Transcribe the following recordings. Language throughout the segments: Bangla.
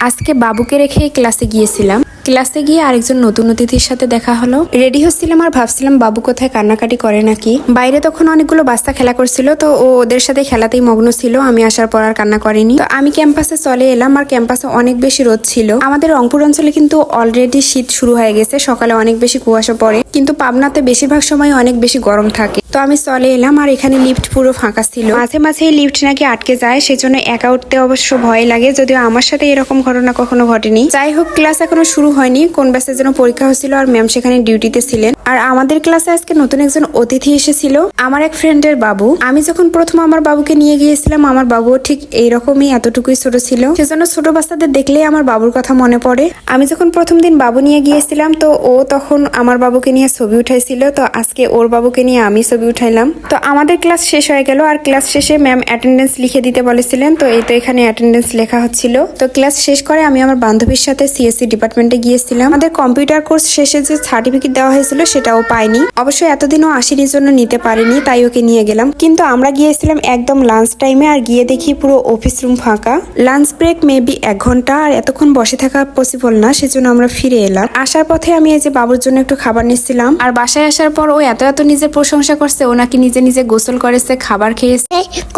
আজকে বাবুকে রেখে ক্লাসে গিয়েছিলাম। ক্লাসে গিয়ে আরেকজন নতুন অতিথির সাথে দেখা হলো। রেডি হচ্ছিলাম আর ভাবছিলাম বাবু কোথায় কান্নাকাটি করে নাকি। বাইরে তখন অনেকগুলো বাচ্চা খেলা করছিল, তো ও ওদের সাথে খেলাতেই মগ্ন ছিল। আমি আসার পর আর কান্না করেনি। তো আমি ক্যাম্পাসে চলে এলাম, আর ক্যাম্পাসে অনেক বেশি রোদ ছিল। আমাদের রংপুর অঞ্চলে কিন্তু অলরেডি শীত শুরু হয়ে গেছে, সকালে অনেক বেশি কুয়াশা পড়ে, কিন্তু পাবনাতে বেশিরভাগ সময় অনেক বেশি গরম থাকে। তো আমি চলে এলাম, আর এখানে লিফট পুরো ফাঁকা ছিল। মাঝে মাঝে লিফট নাকি আটকে যায়, সেজন্য একা উঠতে অবশ্য ভয় লাগে, যদিও আমার সাথে এরকম ঘটনা কখনো ঘটেনি। যাই হোক, ক্লাস এখনো শুরু হয়নি, কোন ব্যাচের জন্য পরীক্ষা হচ্ছিল, আর ম্যাম সেখানে ডিউটিতে ছিলেন। আর আমাদের ক্লাসে আজকে নতুন একজন অতিথি এসেছিল, আমার এক ফ্রেন্ডের বাবু। আমি যখন প্রথম আমার বাবুকে নিয়ে গিয়েছিলাম, আমার বাবুও ঠিক এইরকমই এতটুকুই ছোট ছিল, সেজন্য ছোট বাচ্চাদের দেখলেই আমার বাবুর কথা মনে পড়ে। আমি যখন প্রথম দিন বাবু নিয়ে গিয়েছিলাম, তো ও তখন আমার বাবুকে নিয়ে ছবি উঠাইছিল, তো আজকে ওর বাবুকে নিয়ে আমি ছবি উঠাইলাম। তো আমাদের ক্লাস শেষ হয়ে গেল, আর ক্লাস শেষে ম্যাম অ্যাটেন্ডেন্স লিখে দিতে বলেছিলেন। তো এই তো এখানে অ্যাটেন্ডেন্স লেখা হচ্ছিল। তো ক্লাস শেষ করে আমি আমার বান্ধবীর সাথে সিএসসি ডিপার্টমেন্টে গিয়েছিলাম। আমাদের কম্পিউটার কোর্স শেষে যে সার্টিফিকেট দেওয়া হয়েছিল সেটাও পাইনি। অবশ্যই এতদিনও আশির জন্য নিতে পারিনি, তাই ওকে নিয়ে গেলাম। কিন্তু আমরা গিয়েছিলাম একদম লাঞ্চ টাইমে, আর গিয়ে দেখি পুরো অফিস রুম ফাঁকা। লাঞ্চ ব্রেক মেবি 1 ঘন্টা, আর এতক্ষণ বসে থাকা পসিবল না, সেজন্য আমরা ফিরে এলাম। আসার পথে আমি এই যে বাবুর জন্য একটু খাবার নিচ্ছিলাম, আর বাসায় আসার পর ও এত নিজের প্রশংসা করছে, ও নাকি নিজে নিজে গোসল করেছে, খাবার খেয়েছে।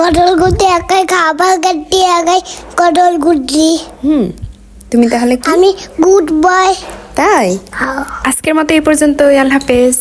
কটল গুটি একাই খাবার কাটি একাই কটল গুটি। তুমি তাহলে কি? আমি গুড বয়। তাই আজকের মতো এই পর্যন্ত, আল্লাহ হাফেজ।